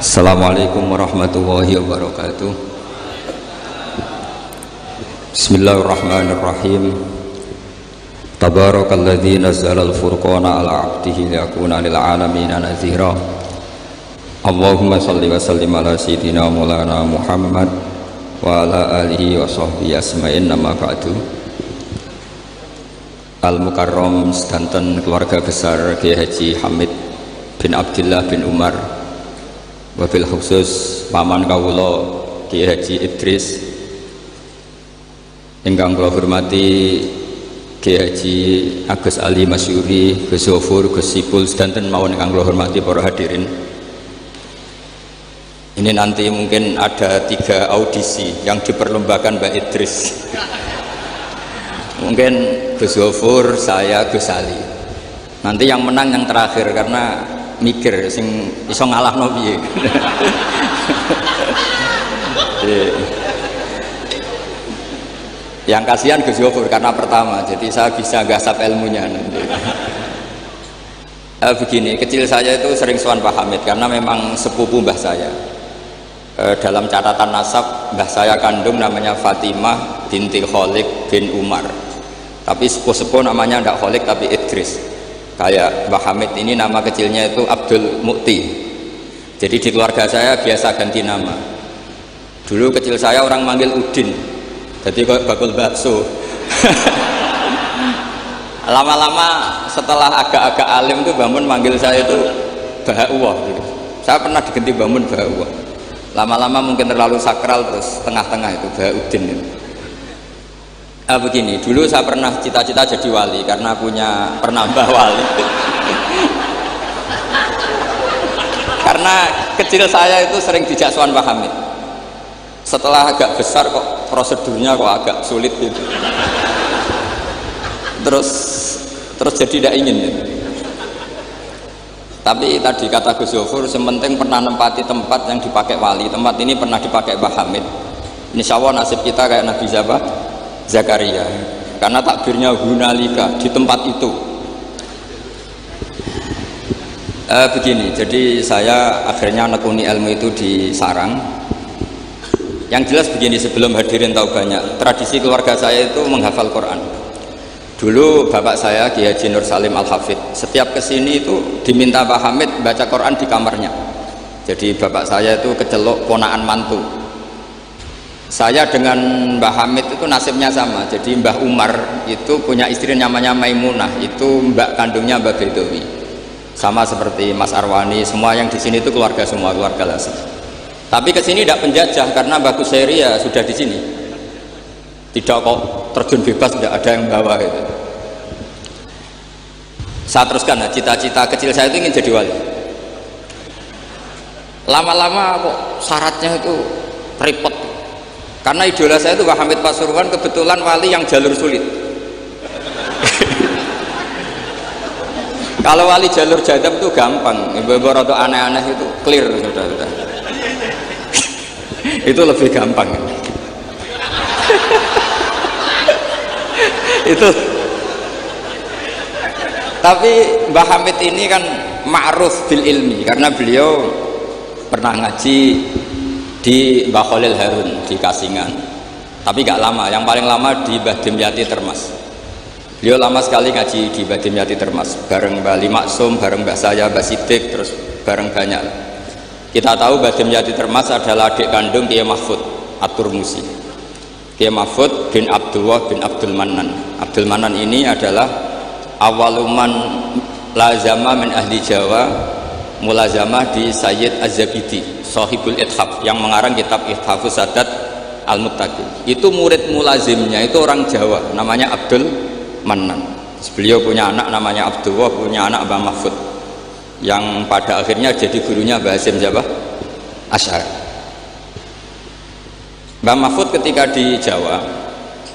Assalamualaikum warahmatullahi wabarakatuh. Bismillahirrahmanirrahim. Tabarakalladzi nazzala al-furqana ala 'abdihi liyakuna lil 'alamin nadhira. Allahumma shalli wa sallim ala sayyidina maulana Muhammad wa ala alihi wa sahbihi asma'in, nama ba'du. Al-Mukarram sedanten keluarga besar Kiai Haji Hamid bin Abdullah bin Umar, wabil khusus paman kawula Kiai Haji Idris, ingkang kula hormati Kiai Haji Agus Ali Masyuri, Gus Zofur, Gus Sipul, sedanten mawon ingkang kula hormati para hadirin. Ini nanti mungkin ada 3 audisi yang diperlombakan Mbak Idris. Mungkin Gus Zofur, saya, Gus Ali. Nanti yang menang yang terakhir, karena mikir sing iso ngalahno piye. Yang kasihan Gus Zofur karena pertama, jadi saya bisa gasap ilmunya nanti. Begini, kecil saya itu sering sowan Pak Hamid karena memang sepupu mbah saya. Dalam catatan nasab, mbah saya kandung namanya Fatimah binti Kholik bin Umar, tapi sepuh-sepuh namanya tidak Kholik tapi Idris. Kayak Mbah Hamid ini nama kecilnya itu Abdul Mukti. Jadi di keluarga saya biasa ganti nama. Dulu kecil saya orang manggil Udin, jadi kok bakul bakso. Lama-lama setelah agak-agak alim tuh bangun manggil saya itu Bahauwah gitu. Saya pernah diganti bangun Bahauwah. Lama-lama mungkin terlalu sakral, terus tengah-tengah itu Bahaudin itu. Begini, dulu saya pernah cita-cita jadi wali karena punya penambah wali. Karena kecil saya itu sering dijak sowan Pak Hamid. Setelah agak besar kok prosedurnya kok agak sulit gitu. Terus jadi tidak ingin gitu. Tapi tadi kata Gus Zofur, sementing pernah nempati tempat yang dipakai wali. Tempat ini pernah dipakai Pak Hamid. Insya Allah nasib kita kayak Nabi Zakaria, karena takbirnya hunalika, di tempat itu. Begini, jadi saya akhirnya nekuni ilmu itu di Sarang. Yang jelas begini, sebelum hadirin tahu banyak, tradisi keluarga saya itu menghafal Quran. Dulu bapak saya Kiai Haji Nur Salim Al-Hafidh setiap kesini itu diminta Pak Hamid baca Quran di kamarnya. Jadi bapak saya itu kecelok ponakan mantu. Saya dengan Mbah Hamid itu nasibnya sama. Jadi Mbah Umar itu punya istri namanya Maimunah, itu mbak kandungnya Mbah Bedowi. Sama seperti Mas Arwani, semua yang di sini itu keluarga semua, keluarga Lasih. Tapi ke sini tidak penjajah karena Mbah Kusairi ya sudah di sini. Tidak kok terjun bebas, tidak ada yang bawa itu. Saya teruskan, nah, cita-cita kecil saya itu ingin jadi wali. Lama-lama kok syaratnya itu repot. Karena idola saya itu Pak Hamid Pasuruan, kebetulan wali yang jalur sulit. Kalau wali jalur jadab itu gampang, ibu-ibu rada aneh-aneh itu clear sudah. Itu lebih gampang. Itu. Tapi Mbah Hamid ini kan ma'ruf bil ilmi karena beliau pernah ngaji di Mbah Khalil Harun di Kasingan, tapi gak lama. Yang paling lama di Mbah Dimyati Termas. Beliau lama sekali ngaji di Mbah Dimyati Termas, bareng Mbah Ali Maksum, bareng Mbah saya, Mbah Sidik, terus bareng banyak. Kita tahu Mbah Dimyati Termas adalah adik kandung Kiai Mahfud At-Turmusi. Kiai Mahfud bin Abdullah bin Abdul Manan. Abdul Manan ini adalah awaluman lazama min ahli Jawa, mulazamah di Sayyid Az-Zabidi Sahibul Ithaf yang mengarang kitab Ithafus Sadat Al-Muttaqin. Itu murid mulazimnya itu orang Jawa namanya Abdul Manan. Beliau punya anak namanya Abdullah, punya anak Mbah Mahfud yang pada akhirnya jadi gurunya Mbah Hasyim Asy'ari. Mbah Mahfud ketika di Jawa,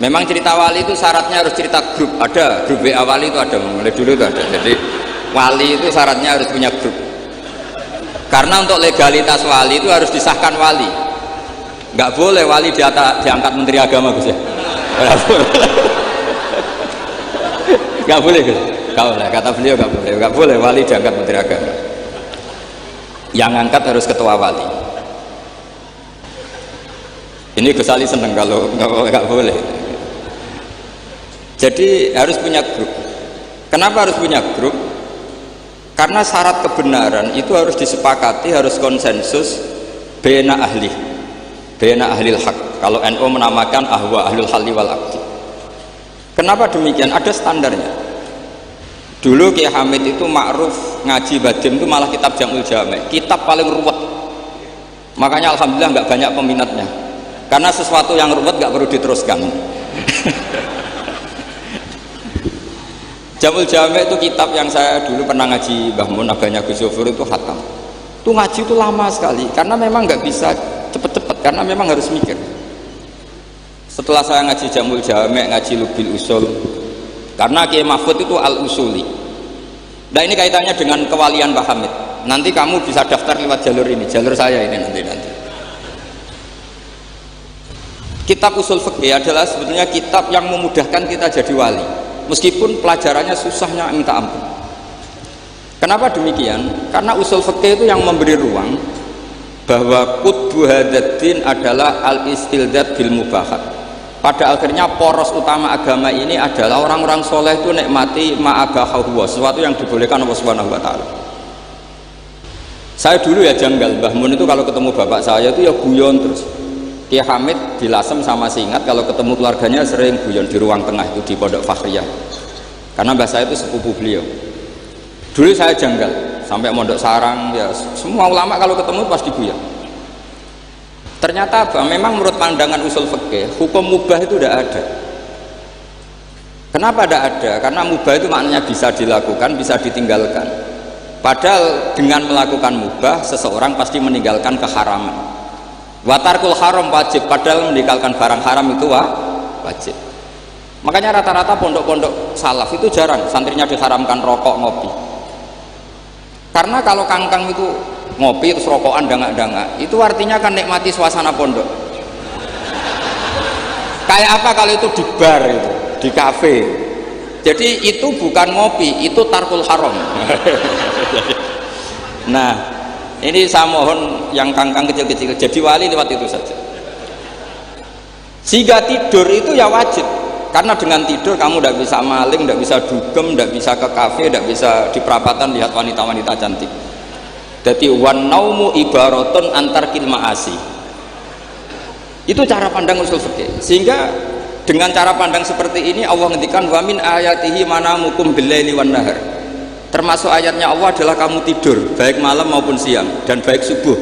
memang cerita wali itu syaratnya harus cerita grup. Ada grup WA wali itu ada, mulai dulu itu ada. Jadi wali itu syaratnya harus punya grup. Karena untuk legalitas wali itu harus disahkan wali. Nggak boleh wali diangkat Menteri Agama, Gus ya. Nggak boleh, Gus. Nggak boleh. Kata beliau nggak boleh. Nggak boleh wali diangkat Menteri Agama. yang ngangkat harus ketua wali. Ini Gus Ali seneng kalau nggak boleh. Jadi harus punya grup. Kenapa harus punya grup? Karena syarat kebenaran itu harus disepakati, harus konsensus bena ahli hak. Kalau NU menamakan ahwa ahlul halli wal aqdi. Kenapa demikian? Ada standarnya. Dulu Kiai Hamid itu ma'ruf ngaji badim itu malah kitab Jamul Jami', kitab paling ruwet. Makanya alhamdulillah nggak banyak peminatnya. Karena sesuatu yang ruwet nggak perlu diteruskan. Jamul Jami' itu kitab yang saya dulu pernah ngaji Mbah Mun, abahnya Gus Yofur itu khatam. Itu ngaji itu lama sekali karena memang nggak bisa cepet-cepet karena memang harus mikir. Setelah saya ngaji Jamul Jami', ngaji Lubil Usul, karena Kiai Mahfud itu al-usuli. Nah ini kaitannya dengan kewalian Mbah Hamid. Nanti kamu bisa daftar lewat jalur ini, jalur saya ini nanti. Kitab Usul Fiqih adalah sebetulnya kitab yang memudahkan kita jadi wali, meskipun pelajarannya susahnya minta ampun. Kenapa demikian? Karena Usul Fiqih itu yang memberi ruang bahwa qutbu hadzal adalah al-istildad bil mubahat. Pada akhirnya poros utama agama ini adalah orang-orang soleh itu nikmati ma'abahahuwa, sesuatu yang dibolehkan Allah Subhanahu wa ta'ala. Saya dulu ya janggal, Mbah Mun itu kalau ketemu bapak saya itu ya guyon terus. Kiai Hamid di Lasem sama Singat kalau ketemu keluarganya sering guyon di ruang tengah itu di Pondok Fakhriyah. Karena mbah saya itu sepupu beliau. Dulu saya janggal, sampai Mondok Sarang ya semua ulama kalau ketemu pasti guyon. Ternyata apa? Memang menurut pandangan usul fikih hukum mubah itu tidak ada. Kenapa tidak ada? Karena mubah itu maknanya bisa dilakukan, bisa ditinggalkan. Padahal dengan melakukan mubah seseorang pasti meninggalkan keharaman. Watarkul haram wajib, padahal meninggalkan barang haram itu wajib. Makanya rata-rata pondok-pondok salaf itu jarang santrinya diharamkan rokok, ngopi. Karena kalau kangkang itu ngopi terus rokokan dangak-dangak itu artinya kan nikmati suasana pondok. Kayak apa kalau itu di bar itu, di kafe. Jadi itu bukan ngopi, itu tarkul haram. Nah ini saya mohon yang kangkang kecil-kecil jadi wali lewat itu saja. Sehingga tidur itu ya wajib, karena dengan tidur kamu tidak bisa maling, tidak bisa dugem, tidak bisa ke kafe, tidak bisa di perapatan lihat wanita-wanita cantik. Jadi wan naumu ibaratun antar kilmaasi. Itu cara pandang usul fikih. Sehingga dengan cara pandang seperti ini Allah ngendikan wa min ayatihi manamukum billaili wan nahar. Termasuk ayatnya Allah adalah kamu tidur baik malam maupun siang dan baik subuh.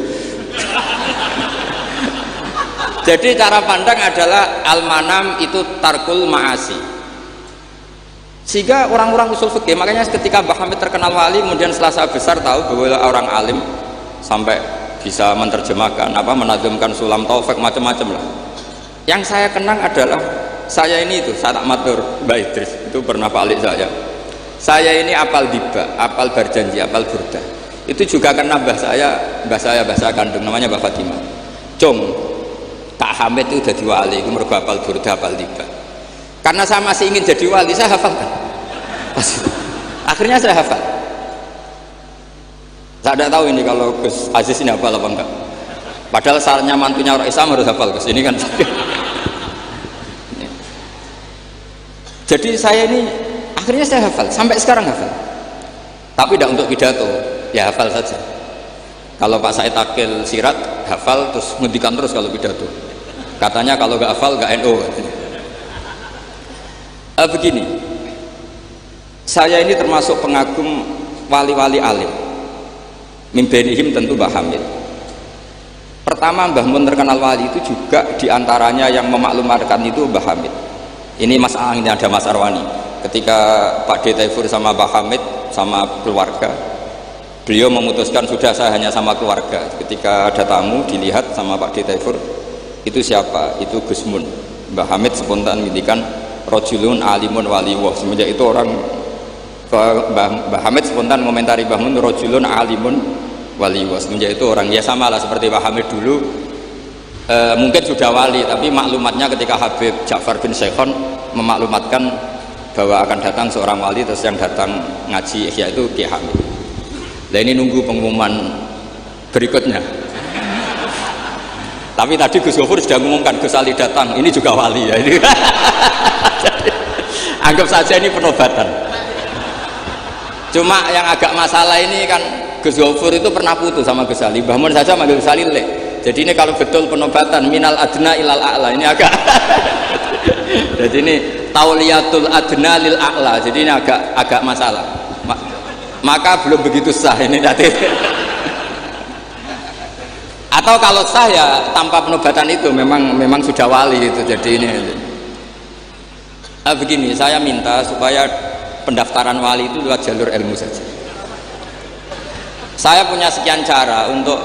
Jadi cara pandang adalah al-manam itu tarkul ma'asi. Sehingga orang-orang usul fikih, makanya ketika Mbah Hamid terkenal wali, kemudian setelah saya besar tahu bahwa orang alim sampai bisa menerjemahkan menadzumkan sulam taufik macam-macam lah. Yang saya kenang adalah saya ini itu saya tak matur Mbak Idris itu pernah palik saya ini apal diba, apal berjanji, apal burda. Itu juga karena mbah saya kandung namanya Mbah Fatimah. Cung Pak Hamid itu jadi wali, itu mergo apal burda, apal diba. Karena saya masih ingin jadi wali, saya hafalkan. Akhirnya saya hafal. Saya tidak tahu ini kalau Gus Aziz ini hafal apa enggak. Padahal sarannya mantunya orang Islam harus hafal Gus. Ini kan. Jadi saya ini akhirnya saya hafal, sampai sekarang hafal. Tapi tidak untuk pidato, ya hafal saja. Kalau Pak Said Akil Sirat hafal terus ngendikan terus kalau pidato. Katanya kalau nggak hafal nggak NU. Begini, saya ini termasuk pengagum wali-wali alim. Mimbenihim tentu Mbah Hamid. Pertama Mbah Mun terkenal wali itu juga diantaranya yang memaklumatkan itu Mbah Hamid. Ini Mas Ang, ini ada Mas Arwani. Ketika Pak D. Taifur sama Mbah Hamid sama keluarga, beliau memutuskan sudah saya hanya sama keluarga. Ketika ada tamu dilihat sama Pak D. Taifur, itu siapa? Itu Gus Mun. Mbah Hamid spontan ngintikan rojulun alimun waliwah. Semenjak itu orang Mbah Hamid spontan komentari Mbah Mun rojulun alimun waliwah. Semenjak itu orang ya sama lah seperti Mbah Hamid dulu mungkin sudah wali, tapi maklumatnya ketika Habib Ja'far bin Syekhon memaklumatkan bahwa akan datang seorang wali, terus yang datang ngaji Ihya itu Kiai Hamid. Nah ini nunggu pengumuman berikutnya. Tapi tadi Gus Gofur sudah mengumumkan Gus Ali datang, ini juga wali ya. Ini. Anggap saja ini penobatan. Cuma yang agak masalah ini kan Gus Gofur itu pernah putus sama Gus Ali. Mbah Mun saja manggil Gus Ali le. Jadi ini kalau betul penobatan minal adna ilal a'la ini agak. Jadi ini tauliyatul adna lil a'la. Jadi ini agak masalah. Maka belum begitu sah ini nanti. Atau kalau sah ya tanpa penobatan itu memang sudah wali itu. Jadi ini begini, saya minta supaya pendaftaran wali itu lewat jalur ilmu saja. Saya punya sekian cara untuk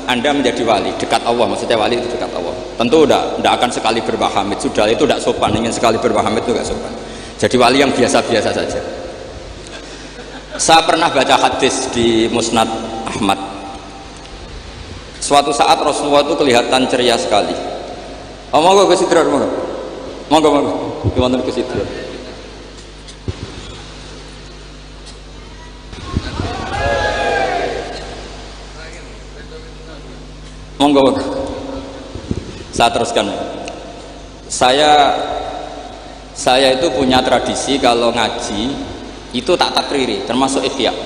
Anda menjadi wali dekat Allah, maksudnya wali itu dekat Allah. Tentu tidak akan sekali berbah hamid, sudah itu tidak sopan. Ingin sekali berbah hamid itu tidak sopan. Jadi wali yang biasa-biasa saja. Saya pernah baca hadis di Musnad Ahmad. Suatu saat Rasulullah itu kelihatan ceria sekali. Monggo Gus Idrar, monggo gimana Gus Idrar. Monggo. Saya teruskan. Saya itu punya tradisi kalau ngaji itu tak takriri, termasuk ikhya.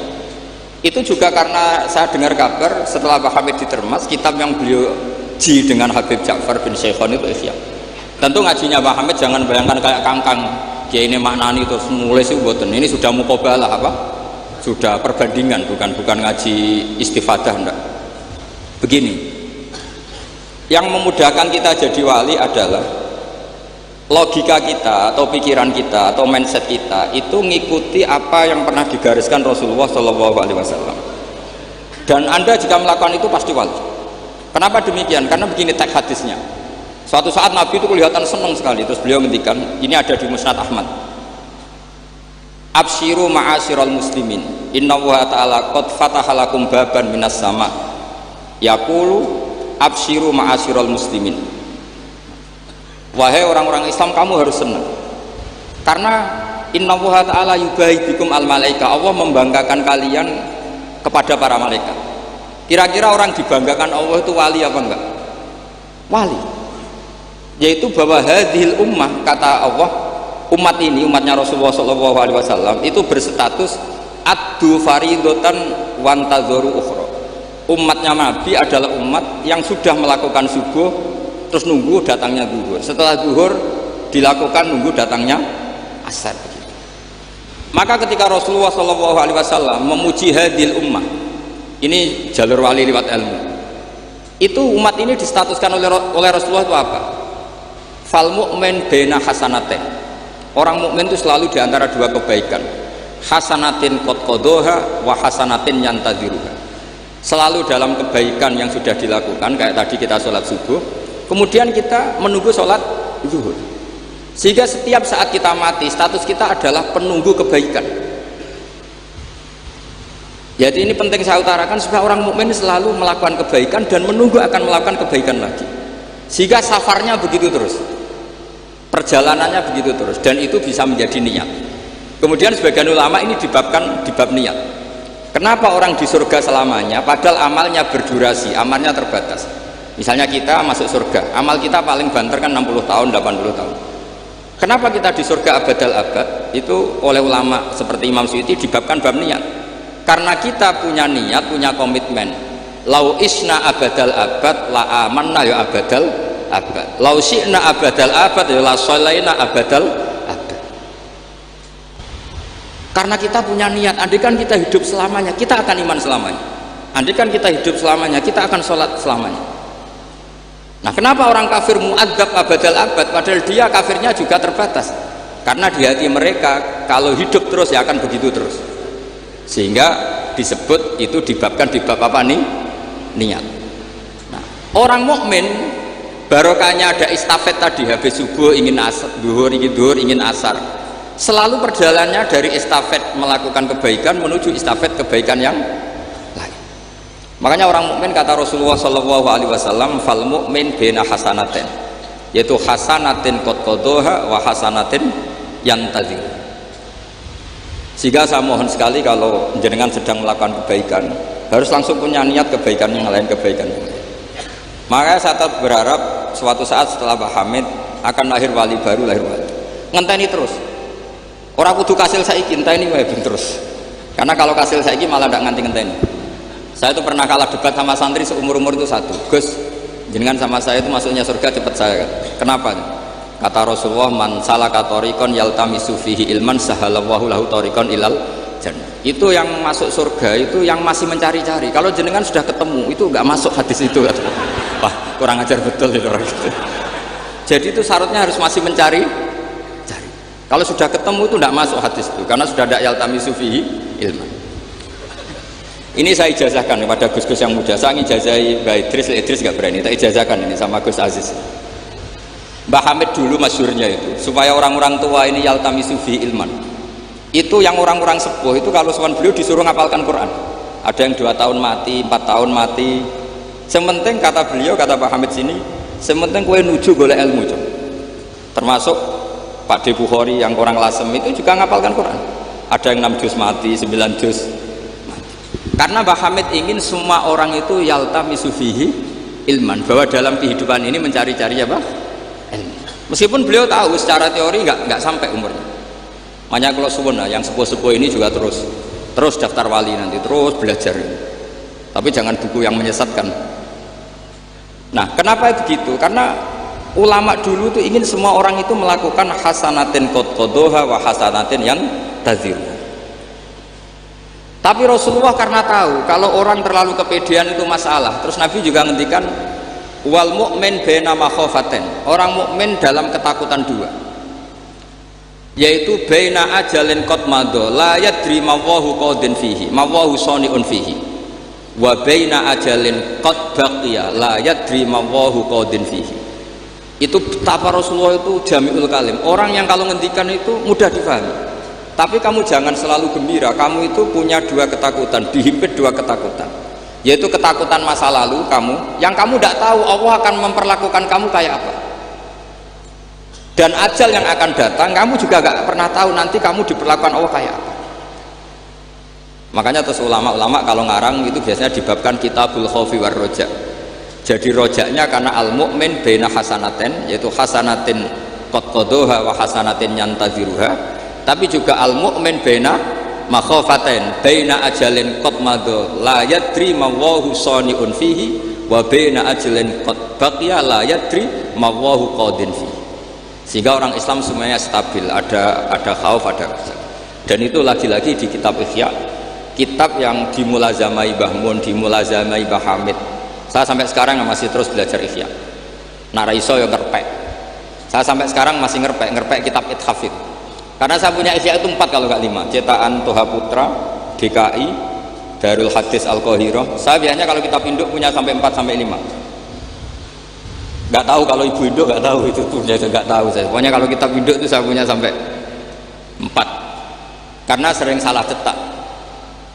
Itu juga karena saya dengar kabar setelah Pak Hamid ditermas, kitab yang beliau ji dengan Habib Ja'far bin Syekhon itu ikhya. Tentu ngajinya Pak Hamid jangan bayangkan kayak kangkang dia ini maknani terus mulai sih buatan. Ini sudah muqabalah apa? Sudah perbandingan, bukan ngaji istifadah enggak. Begini, yang memudahkan kita jadi wali adalah logika kita atau pikiran kita atau mindset kita itu ngikuti apa yang pernah digariskan Rasulullah SAW. Dan Anda jika melakukan itu pasti wali. Kenapa demikian? Karena begini teks hadisnya. Suatu saat Nabi itu kelihatan senang sekali, terus beliau ngendikan, ini ada di Musnad Ahmad. Absyiru ma'asyiral muslimin, innallaha ta'ala qad fataha lakum baban minas sama. Yaqulu absyiru ma'asyiral muslimin. Wahai orang-orang Islam, kamu harus senang. Karena innallaha ta'ala yubahi bikum al malaika. Allah membanggakan kalian kepada para malaikat. Kira-kira orang dibanggakan Allah itu wali apa enggak? Wali. Yaitu bahwa hadhil ummah, kata Allah, umat ini, umatnya Rasulullah SAW itu berstatus addu faridotan wantazoru ukhra. Umatnya Nabi adalah umat yang sudah melakukan subuh terus nunggu datangnya zuhur, setelah zuhur dilakukan nunggu datangnya asar. Maka ketika Rasulullah SAW memuji hadil ummah, ini jalur wali lewat ilmu, itu umat ini distatuskan oleh Rasulullah itu apa? Fal mu'min baina hasanatin. Orang mukmin itu selalu diantara dua kebaikan, hasanatin qad qadaha wa hasanatin yantaziruha. Selalu dalam kebaikan yang sudah dilakukan, kayak tadi kita sholat subuh, kemudian kita menunggu sholat zuhur, sehingga setiap saat kita mati status kita adalah penunggu kebaikan. Jadi ini penting saya utarakan supaya orang mukmin selalu melakukan kebaikan dan menunggu akan melakukan kebaikan lagi, sehingga safarnya begitu terus, perjalanannya begitu terus, dan itu bisa menjadi niat. Kemudian sebagian ulama ini dibabkan di bab niat. Kenapa orang di surga selamanya padahal amalnya berdurasi, amalnya terbatas? Misalnya kita masuk surga, amal kita paling banter kan 60 tahun, 80 tahun. Kenapa kita di surga abadal abad? Itu oleh ulama seperti Imam Suyuti dibabkan bab niat. Karena kita punya niat, punya komitmen. Lau isna abadal abad la amanna ya abadal abad. Lau syi'na abadal abad ya la sholaina abadal abad. Karena kita punya niat, andaikan kita hidup selamanya, kita akan iman selamanya. Andaikan kita hidup selamanya, kita akan sholat selamanya. Nah, kenapa orang kafir mu'adzab abadal abad padahal dia kafirnya juga terbatas? Karena di hati mereka kalau hidup terus ya akan begitu terus. Sehingga disebut itu dibabkan di bab apa nih? Niat. Nah, orang mukmin barokahnya ada istafet tadi, habis subuh ingin asar, duhur ingin asar. Selalu perjalanannya dari estafet melakukan kebaikan menuju estafet kebaikan yang lain. Makanya orang mukmin kata Rasulullah SAW, fal mu'min bina hasanatin, yaitu hasanatin qad qadaha wa hasanatin yantazir. Sehingga saya mohon sekali kalau jenengan sedang melakukan kebaikan, harus langsung punya niat kebaikan yang lain, kebaikan yang lain. Makanya saya tetap berharap suatu saat setelah Pak Hamid akan lahir wali baru, lahir wali. Ngenteni terus. Orang kudu kasil saiki, ngenteni wae ben terus. Karena kalau kasil saiki malah ndak nganti ngenteni. Saya itu pernah kalah debat sama santri seumur-umur itu satu. Gus, jenengan sama saya itu masuknya surga cepat saya. Kenapa? Kata Rasulullah, man salaka thariqan yaltamisu fihi ilman sahalallahu lahu thariqan ilal jannah. Itu yang masuk surga itu yang masih mencari-cari. Kalau jenengan sudah ketemu itu nggak masuk hadis itu. Wah, kurang ajar betul itu orang itu. Jadi itu syaratnya harus masih mencari. Kalau sudah ketemu itu tidak masuk hadis itu karena sudah ada yaltamisu fihi ilman. Ini saya ijazahkan kepada Gus-Gus yang muda. Saya ijazahi Mbak Idris nggak berani. Tak ijazahkan ini sama Gus Aziz. Mbah Hamid dulu masyhurnya itu supaya orang-orang tua ini yaltamisu fihi ilman. Itu yang orang-orang sepuh itu kalau sowan beliau disuruh ngapalkan Quran. Ada yang 2 tahun mati, 4 tahun mati. Sementing kata beliau, kata Pak Hamid sini, sementing kue nuju golek ilmu. Termasuk Pak De Bukhari yang orang Lasem itu juga ngapalkan Quran. Ada yang 6 juz mati, 9 juz mati. Karena Mbah Hamid ingin semua orang itu yaltamisu fihi ilman, bahwa dalam kehidupan ini mencari-cari apa? Ilmu. Meskipun beliau tahu secara teori nggak sampai umurnya. Makanya kalau suwun yang sepuh-sepuh ini juga terus daftar wali nanti, terus belajar. Tapi jangan buku yang menyesatkan. Nah, kenapa begitu? Karena ulama dulu itu ingin semua orang itu melakukan hasanatin qadqadoha wa hasanatin yang tazir. Tapi Rasulullah karena tahu kalau orang terlalu kepedean itu masalah. Terus Nabi juga ngendikan wal mu'min baina makhafatin. Orang mukmin dalam ketakutan dua. Yaitu baina ajalin qad madha la yadri ma Allahu qadin fihi, ma Allahu sani'un fihi. Wa baina ajalin qad baqiya la yadri ma Allahu qadin fihi. Itu betapa Rasulullah itu jami'ul kalim, orang yang kalau ngendikan itu mudah difahami. Tapi kamu jangan selalu gembira, kamu itu punya 2 ketakutan, dihimpit 2 ketakutan, yaitu ketakutan masa lalu kamu, yang kamu tidak tahu Allah akan memperlakukan kamu kayak apa, dan ajal yang akan datang kamu juga gak pernah tahu nanti kamu diperlakukan Allah kayak apa. Makanya terus ulama-ulama kalau ngarang itu biasanya dibabkan kitabul khaufi war roja. Jadi rojaknya karena al-mu'min baina hasanatin, yaitu hasanatin qad qadaha wa hasanatin yantaziruha, tapi juga al-mu'min baina makhafatin, baina ajalin qad madha la yadri ma Allahu sani'un fihi wa baina ajalin qad baqiya la yadri ma Allahu qadin fihi. Sehingga orang Islam semuanya stabil, ada khauf, ada raja. Dan itu lagi-lagi di kitab Ihya, kitab yang dimulazamai Mbah Mun, dimulazamai Mbah Hamid. Saya sampai sekarang masih terus belajar Ihya. Naraiso yang ngerpek. Saya sampai sekarang masih ngerpek kitab Ithaf itu. Karena saya punya Ihya itu 4 kalau nggak 5. Cetakan Toha Putra, DKI, Darul Hadis Al-Qahirah. Saya biasanya kalau kitab induk punya sampai 4 sampai 5. Nggak tahu kalau ibu induk nggak tahu itu punya, nggak tahu saya. Pokoknya kalau kitab induk itu saya punya sampai 4. Karena sering salah cetak.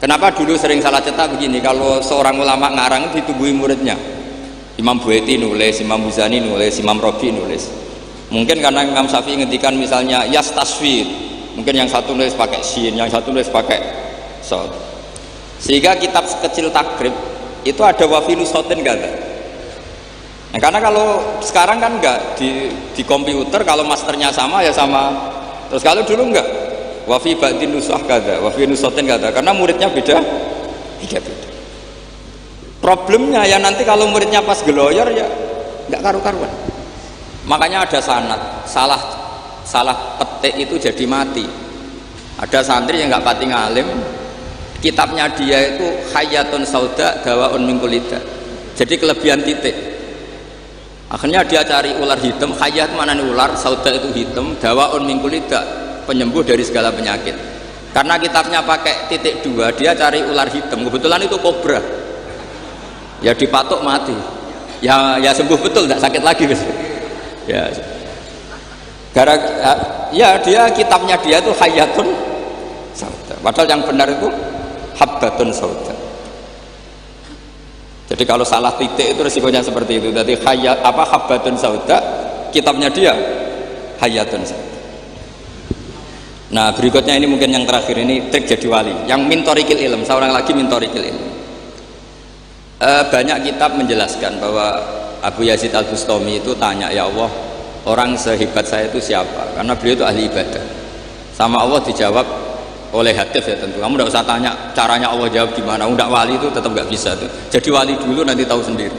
Kenapa dulu sering salah cetak begini? Kalau seorang ulama ngarang itu ditubuhi muridnya. Imam Buaiti nulis, Imam Muzani nulis, Imam Robi nulis. Mungkin karena Imam Syafi'i ngendikan misalnya yas taswir, mungkin yang satu nulis pakai shin, yang satu nulis pakai sod. Sehingga kitab kecil takrib itu ada wafilu sotin gak ada. Nah, karena kalau sekarang kan enggak di komputer, kalau masternya sama ya sama. Terus kalau dulu enggak, wafi ba'din nusah kada, wafi nusotin kada, karena muridnya beda. Problemnya ya nanti kalau muridnya pas geloyor ya enggak karu-karuan. Makanya ada sanad, salah petik itu jadi mati. Ada santri yang enggak pati ngalim, kitabnya dia itu hayatun sauda dawaun min kulida. Jadi kelebihan titik. Akhirnya dia cari ular hitam, hayat mana nih ular, sauda itu hitam, dawaun min kulida, penyembuh dari segala penyakit. Karena kitabnya pakai titik 2, dia cari ular hitam, kebetulan itu kobra. Ya dipatok mati. Ya sembuh betul, tidak sakit lagi. Ya. Ya dia kitabnya dia itu hayatun sauda. Padahal yang benar itu habbatun sauda. Jadi kalau salah titik itu resikonya seperti itu. Jadi habbatun sauda, kitabnya dia hayatun sauda. Nah berikutnya ini mungkin yang terakhir, ini trik jadi wali. Yang mintorikil ilm, seorang lagi mintorikil ilm. Banyak kitab menjelaskan bahwa Abu Yazid Al-Bustami itu tanya, ya Allah, orang sehebat saya itu siapa? Karena beliau itu ahli ibadah. Sama Allah dijawab oleh hadis ya tentu. Kamu tidak usah tanya caranya Allah jawab gimana. Udah wali itu tetap nggak bisa tuh. Jadi wali dulu nanti tahu sendiri.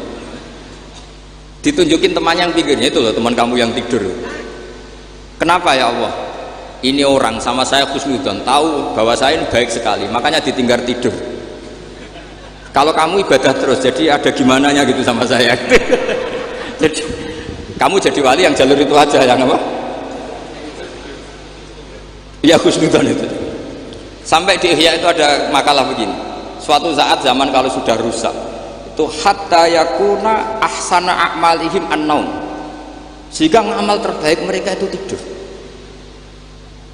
Ditunjukin temannya yang pinggirnya itu loh, teman kamu yang tidur. Kenapa ya Allah? Ini orang sama saya khusnudzon, tahu bahwa saya ini baik sekali, makanya ditinggal tidur. Kalau kamu ibadah terus, jadi ada gimananya gitu sama saya. Jadi kamu jadi wali yang jalur itu aja, yang apa? Ya khusnudzon itu. Sampai di Ihya itu ada makalah begini. Suatu saat zaman kalau sudah rusak, itu hatta yakuna ahsana a'malihim an-naum. Sehingga amal terbaik mereka itu tidur.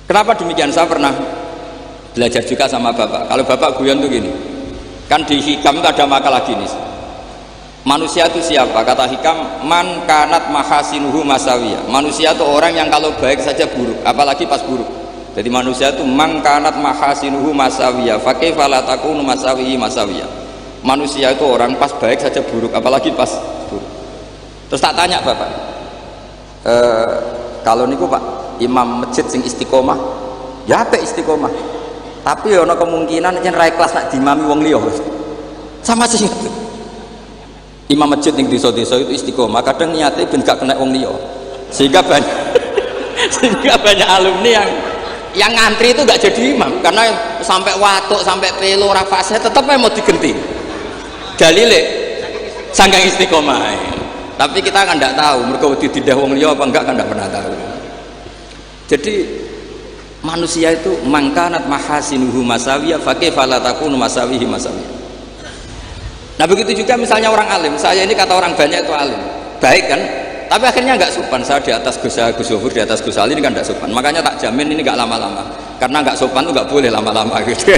Kenapa demikian? Saya pernah belajar juga sama bapak. Kalau bapak guyon tuh gini. Kan di Hikam itu ada makalah gini. Manusia itu siapa? Kata Hikam, man kanat mahasinuhu masawiyah. Manusia itu orang yang kalau baik saja buruk, apalagi pas buruk. Jadi manusia itu man kanat mahasinuhu masawiyah, fa kaifa la takunu masawihi masawiyah. Manusia itu orang pas baik saja buruk, apalagi pas buruk. Terus tak tanya bapak, kalau niku Pak imam masjid sing istiqomah, ya apa istiqomah? Tapi ada kemungkinan yang rai kelas nak dimami wong liya sama sih. Imam masjid yang desa-desa itu istiqomah, kadang niatnya ben gak kena wong liya, sehingga banyak sehingga banyak alumni yang ngantri itu gak jadi imam karena sampai watuk sampai pelo rafasnya tetap mau digenti dalile sanggang istiqomah. Tapi kita kan tidak tahu mereka dididah wong liya apa enggak, kan tidak pernah tahu. Jadi manusia itu mangkanat mahasinuhu masawiyah fa kaifa la takunu masawihi masawiyah. Nah begitu juga misalnya orang alim, saya ini kata orang banyak itu alim, baik kan? Tapi akhirnya nggak sopan. Saya di atas Gus Zofur, di atas Gus Ali ini kan nggak sopan. Makanya tak jamin ini nggak lama-lama, karena nggak sopan itu nggak boleh lama-lama gitu.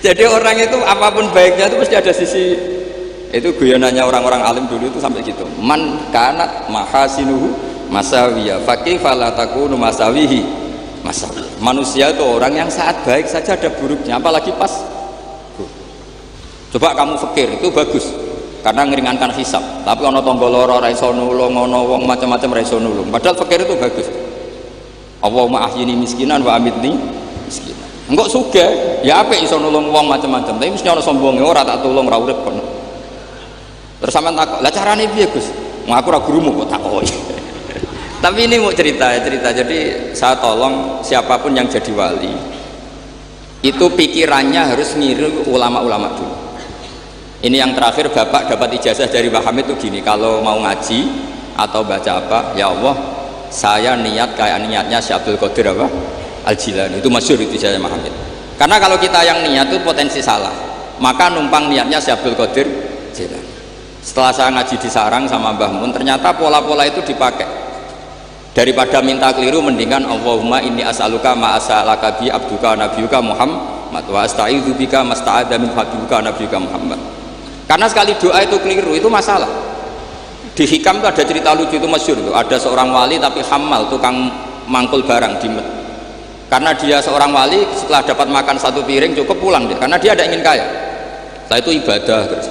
Jadi orang itu apapun baiknya itu pasti ada sisi. Itu guyonannya orang-orang alim dulu itu sampai gitu. Man kanat mahasinuhu masawiyah fa kaifa la takunu masawihi masawiyah. Manusia itu orang yang saat baik saja ada buruknya, apalagi pas. Coba kamu fikir itu bagus karena ngeringankan hisab. Tapi ono tangga lara ra iso nulung, ono wong macam-macam ra iso nulung. Padahal fikir itu bagus. Allahumma ahyini miskinan wa amitni miskinan. Engko sugih ya apik iso nulung wong macam-macam, tapi mesti ono sombonge ora tak tulung ra urip kono. Terus sampean takok, "Lah carane piye, Gus?" Wong aku ora gurumu kok takoki. Tapi ini mau cerita. Jadi saya tolong siapapun yang jadi wali itu pikirannya harus ngiru ulama-ulama dulu. Ini yang terakhir, bapak dapat ijazah dari Mbah Hamid itu gini, kalau mau ngaji atau baca apa, ya Allah saya niat kayak niatnya Syekh Abdul Qadir apa? Al-Jilani. Itu masyhur itu ijazah Mbah Hamid. Karena kalau kita yang niat itu potensi salah, maka numpang niatnya Syekh Abdul Qadir Jilani. Setelah saya ngaji di sarang sama Mbah Mun, ternyata pola-pola itu dipakai. Daripada minta keliru, mendingan Allahumma inni as'aluka ma as'alaka bi abduka nabiyuka Muhammad wa asta'idzu bika masta'adza min habibuka nabiyuka Muhammad. Karena sekali doa itu keliru itu masalah. Di Hikam itu ada cerita lucu itu masyhur tuh. Ada seorang wali tapi hamal, tukang mangkul barang di Med. Karena dia seorang wali, setelah dapat makan satu piring cukup pulang dia. Karena dia ada ingin kaya. Setelah itu ibadah terus.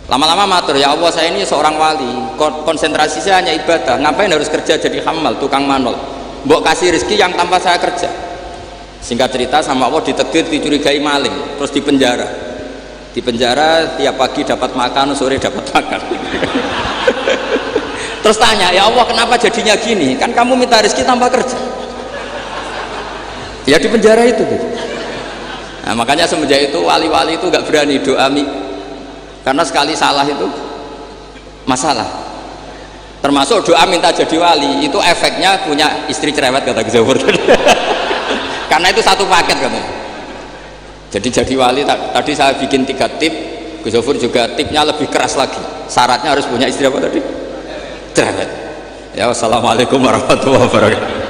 Lama-lama matur, ya Allah saya ini seorang wali, konsentrasi saya hanya ibadah. Ngapain harus kerja jadi hamal, tukang manol? Mbok kasih rezeki yang tanpa saya kerja. Singkat cerita sama Allah ditegir, dicurigai maling, terus dipenjara. Di penjara tiap pagi dapat makan, sore dapat makan. Terus tanya, ya Allah kenapa jadinya gini? Kan kamu minta rezeki tanpa kerja. Ya di penjara itu. Nah, makanya semenjak itu wali-wali itu nggak berani doa karena sekali salah itu masalah. Termasuk doa minta jadi wali itu efeknya punya istri cerewet kata Gus Zofur. Karena itu satu paket katanya. Jadi wali tadi saya bikin 3 tip, Gus Zofur juga tipnya lebih keras lagi. Syaratnya harus punya istri apa tadi? Cerewet. Ya, wassalamualaikum warahmatullahi wabarakatuh.